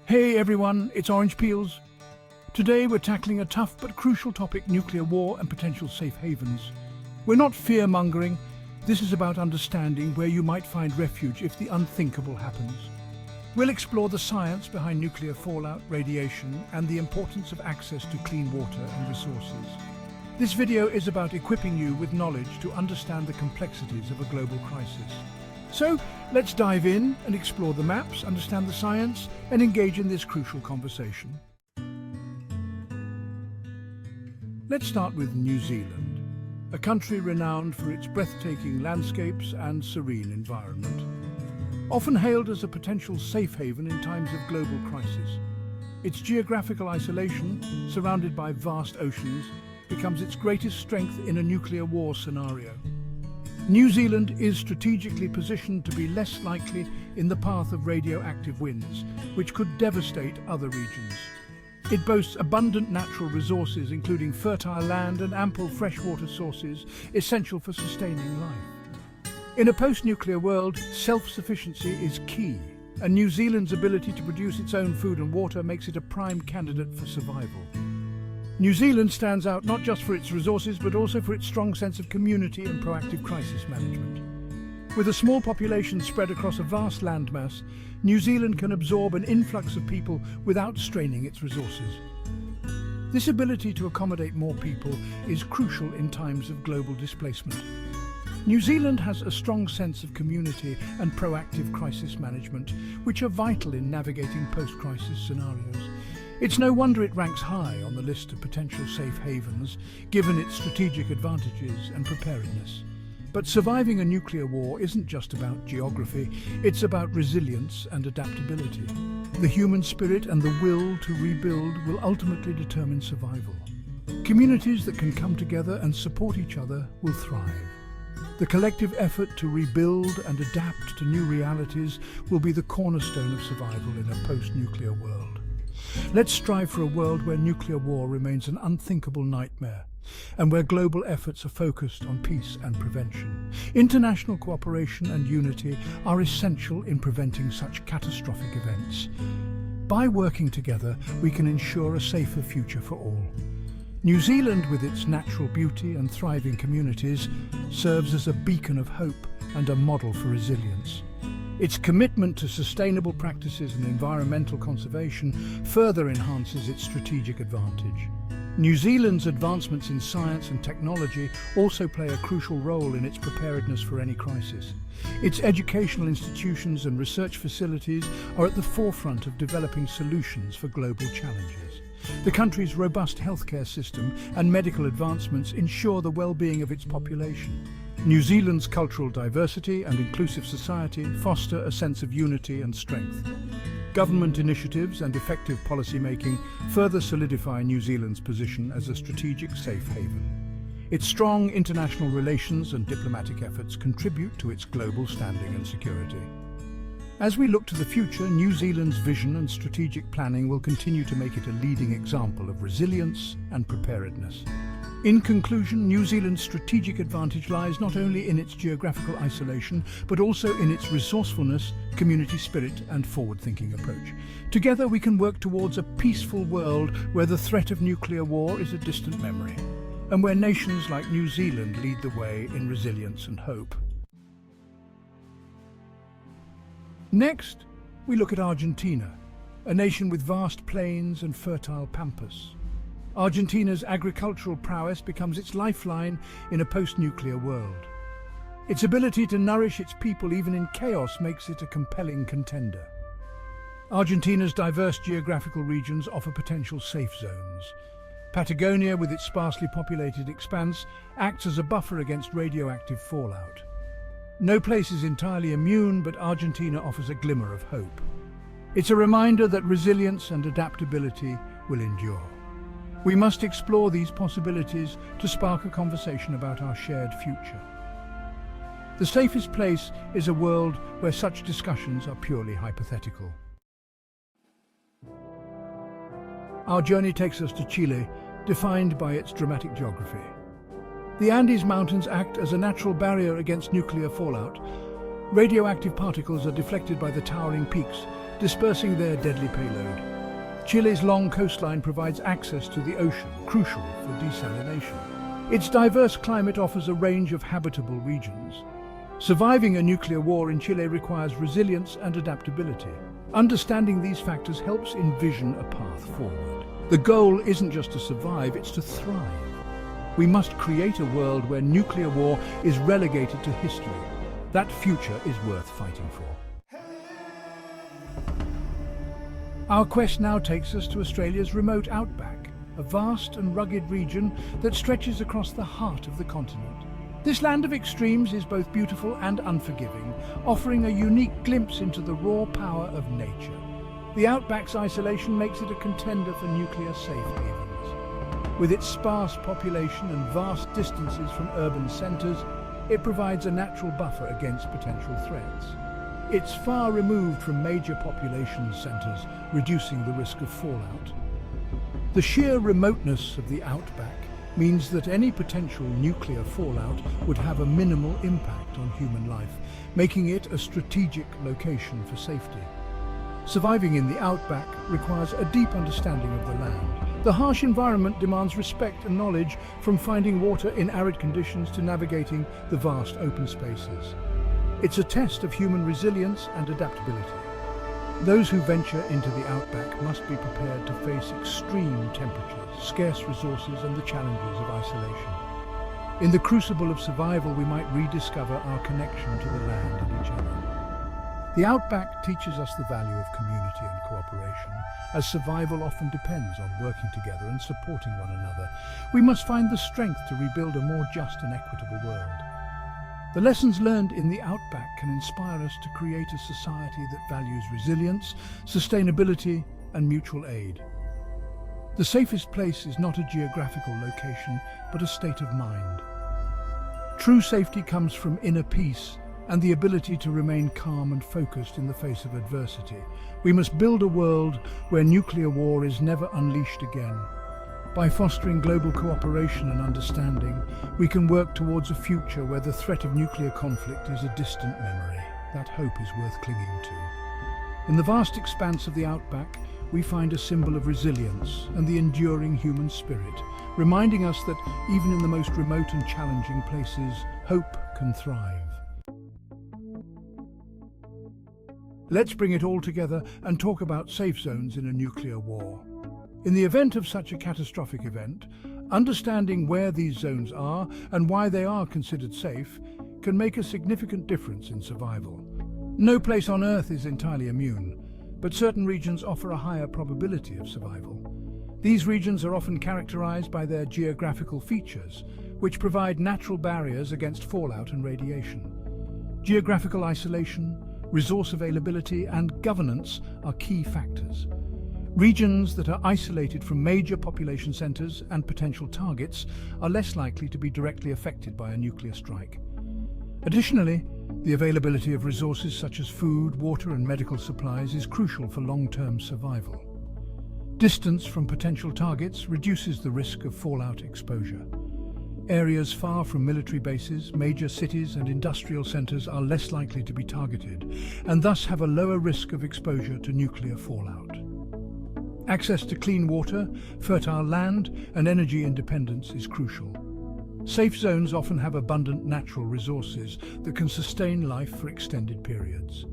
Hey everyone, it's Orange Peels. Today we're tackling a tough but crucial topic: nuclear war and potential safe havens. We're not fear-mongering. This is about understanding where you might find refuge if the unthinkable happens. We'll explore the science behind nuclear fallout, radiation, and the importance of access to clean water and resources. This video is about equipping you with knowledge to understand the complexities of a global crisis. So, let's dive in and explore the maps, understand the science, and engage in this crucial conversation. Let's start with New Zealand, a country renowned for its breathtaking landscapes and serene environment. Often hailed as a potential safe haven in times of global crisis, its geographical isolation, surrounded by vast oceans, becomes its greatest strength in a nuclear war scenario. New Zealand is strategically positioned to be less likely in the path of radioactive winds, which could devastate other regions. It boasts abundant natural resources, including fertile land and ample freshwater sources, essential for sustaining life. In a post-nuclear world, self-sufficiency is key, and New Zealand's ability to produce its own food and water makes it a prime candidate for survival. New Zealand stands out not just for its resources, but also for its strong sense of community and proactive crisis management. With a small population spread across a vast landmass, New Zealand can absorb an influx of people without straining its resources. This ability to accommodate more people is crucial in times of global displacement. New Zealand has a strong sense of community and proactive crisis management, which are vital in navigating post-crisis scenarios. It's no wonder it ranks high on the list of potential safe havens, given its strategic advantages and preparedness. But surviving a nuclear war isn't just about geography, it's about resilience and adaptability. The human spirit and the will to rebuild will ultimately determine survival. Communities that can come together and support each other will thrive. The collective effort to rebuild and adapt to new realities will be the cornerstone of survival in a post-nuclear world. Let's strive for a world where nuclear war remains an unthinkable nightmare, and where global efforts are focused on peace and prevention. International cooperation and unity are essential in preventing such catastrophic events. By working together, we can ensure a safer future for all. New Zealand, with its natural beauty and thriving communities, serves as a beacon of hope and a model for resilience. Its commitment to sustainable practices and environmental conservation further enhances its strategic advantage. New Zealand's advancements in science and technology also play a crucial role in its preparedness for any crisis. Its educational institutions and research facilities are at the forefront of developing solutions for global challenges. The country's robust healthcare system and medical advancements ensure the well-being of its population. New Zealand's cultural diversity and inclusive society foster a sense of unity and strength. Government initiatives and effective policy-making further solidify New Zealand's position as a strategic safe haven. Its strong international relations and diplomatic efforts contribute to its global standing and security. As we look to the future, New Zealand's vision and strategic planning will continue to make it a leading example of resilience and preparedness. In conclusion, New Zealand's strategic advantage lies not only in its geographical isolation, but also in its resourcefulness, community spirit, and forward-thinking approach. Together, we can work towards a peaceful world where the threat of nuclear war is a distant memory, and where nations like New Zealand lead the way in resilience and hope. Next, we look at Argentina, a nation with vast plains and fertile pampas. Argentina's agricultural prowess becomes its lifeline in a post-nuclear world. Its ability to nourish its people even in chaos makes it a compelling contender. Argentina's diverse geographical regions offer potential safe zones. Patagonia, with its sparsely populated expanse, acts as a buffer against radioactive fallout. No place is entirely immune, but Argentina offers a glimmer of hope. It's a reminder that resilience and adaptability will endure. We must explore these possibilities to spark a conversation about our shared future. The safest place is a world where such discussions are purely hypothetical. Our journey takes us to Chile, defined by its dramatic geography. The Andes Mountains act as a natural barrier against nuclear fallout. Radioactive particles are deflected by the towering peaks, dispersing their deadly payload. Chile's long coastline provides access to the ocean, crucial for desalination. Its diverse climate offers a range of habitable regions. Surviving a nuclear war in Chile requires resilience and adaptability. Understanding these factors helps envision a path forward. The goal isn't just to survive, it's to thrive. We must create a world where nuclear war is relegated to history. That future is worth fighting for. Our quest now takes us to Australia's remote outback, a vast and rugged region that stretches across the heart of the continent. This land of extremes is both beautiful and unforgiving, offering a unique glimpse into the raw power of nature. The outback's isolation makes it a contender for nuclear safe havens. With its sparse population and vast distances from urban centres, it provides a natural buffer against potential threats. It's far removed from major population centres, reducing the risk of fallout. The sheer remoteness of the outback means that any potential nuclear fallout would have a minimal impact on human life, making it a strategic location for safety. Surviving in the outback requires a deep understanding of the land. The harsh environment demands respect and knowledge, from finding water in arid conditions to navigating the vast open spaces. It's a test of human resilience and adaptability. Those who venture into the outback must be prepared to face extreme temperatures, scarce resources, and the challenges of isolation. In the crucible of survival, we might rediscover our connection to the land and each other. The outback teaches us the value of community and cooperation, as survival often depends on working together and supporting one another. We must find the strength to rebuild a more just and equitable world. The lessons learned in the outback can inspire us to create a society that values resilience, sustainability, and mutual aid. The safest place is not a geographical location, but a state of mind. True safety comes from inner peace and the ability to remain calm and focused in the face of adversity. We must build a world where nuclear war is never unleashed again. By fostering global cooperation and understanding, we can work towards a future where the threat of nuclear conflict is a distant memory. That hope is worth clinging to. In the vast expanse of the outback, we find a symbol of resilience and the enduring human spirit, reminding us that even in the most remote and challenging places, hope can thrive. Let's bring it all together and talk about safe zones in a nuclear war. In the event of such a catastrophic event, understanding where these zones are and why they are considered safe can make a significant difference in survival. No place on Earth is entirely immune, but certain regions offer a higher probability of survival. These regions are often characterized by their geographical features, which provide natural barriers against fallout and radiation. Geographical isolation, resource availability, and governance are key factors. Regions that are isolated from major population centers and potential targets are less likely to be directly affected by a nuclear strike. Additionally, the availability of resources such as food, water, and medical supplies is crucial for long-term survival. Distance from potential targets reduces the risk of fallout exposure. Areas far from military bases, major cities, and industrial centers are less likely to be targeted, and thus have a lower risk of exposure to nuclear fallout. Access to clean water, fertile land, and energy independence is crucial. Safe zones often have abundant natural resources that can sustain life for extended periods.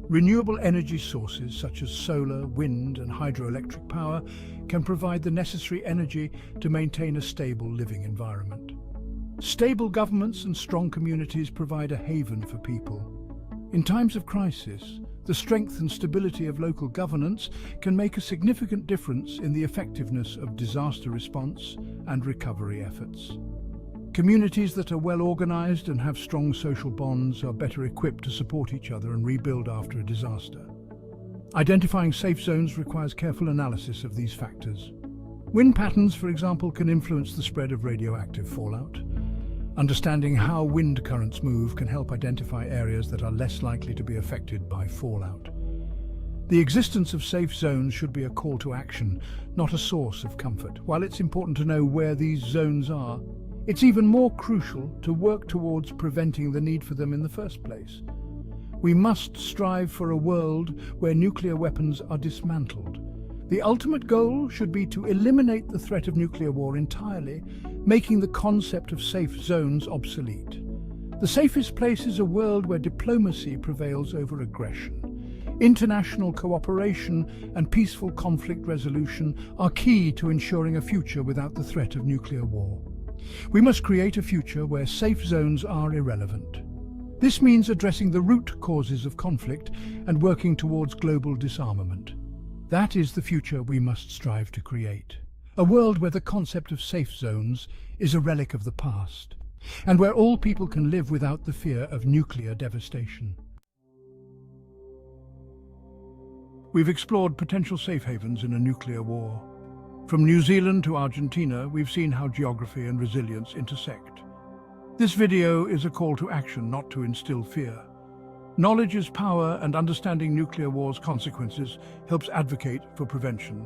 Renewable energy sources such as solar, wind, and hydroelectric power can provide the necessary energy to maintain a stable living environment. Stable governments and strong communities provide a haven for people. In times of crisis, the strength and stability of local governance can make a significant difference in the effectiveness of disaster response and recovery efforts. Communities that are well organized and have strong social bonds are better equipped to support each other and rebuild after a disaster. Identifying safe zones requires careful analysis of these factors. Wind patterns, for example, can influence the spread of radioactive fallout. Understanding how wind currents move can help identify areas that are less likely to be affected by fallout. The existence of safe zones should be a call to action, not a source of comfort. While it's important to know where these zones are, it's even more crucial to work towards preventing the need for them in the first place. We must strive for a world where nuclear weapons are dismantled. The ultimate goal should be to eliminate the threat of nuclear war entirely, making the concept of safe zones obsolete. The safest place is a world where diplomacy prevails over aggression. International cooperation and peaceful conflict resolution are key to ensuring a future without the threat of nuclear war. We must create a future where safe zones are irrelevant. This means addressing the root causes of conflict and working towards global disarmament. That is the future we must strive to create. A world where the concept of safe zones is a relic of the past, and where all people can live without the fear of nuclear devastation. We've explored potential safe havens in a nuclear war. From New Zealand to Argentina, we've seen how geography and resilience intersect. This video is a call to action, not to instill fear. Knowledge is power, and understanding nuclear war's consequences helps advocate for prevention.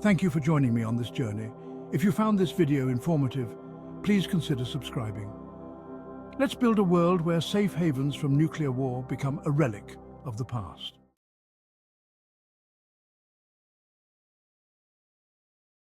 Thank you for joining me on this journey. If you found this video informative, please consider subscribing. Let's build a world where safe havens from nuclear war become a relic of the past.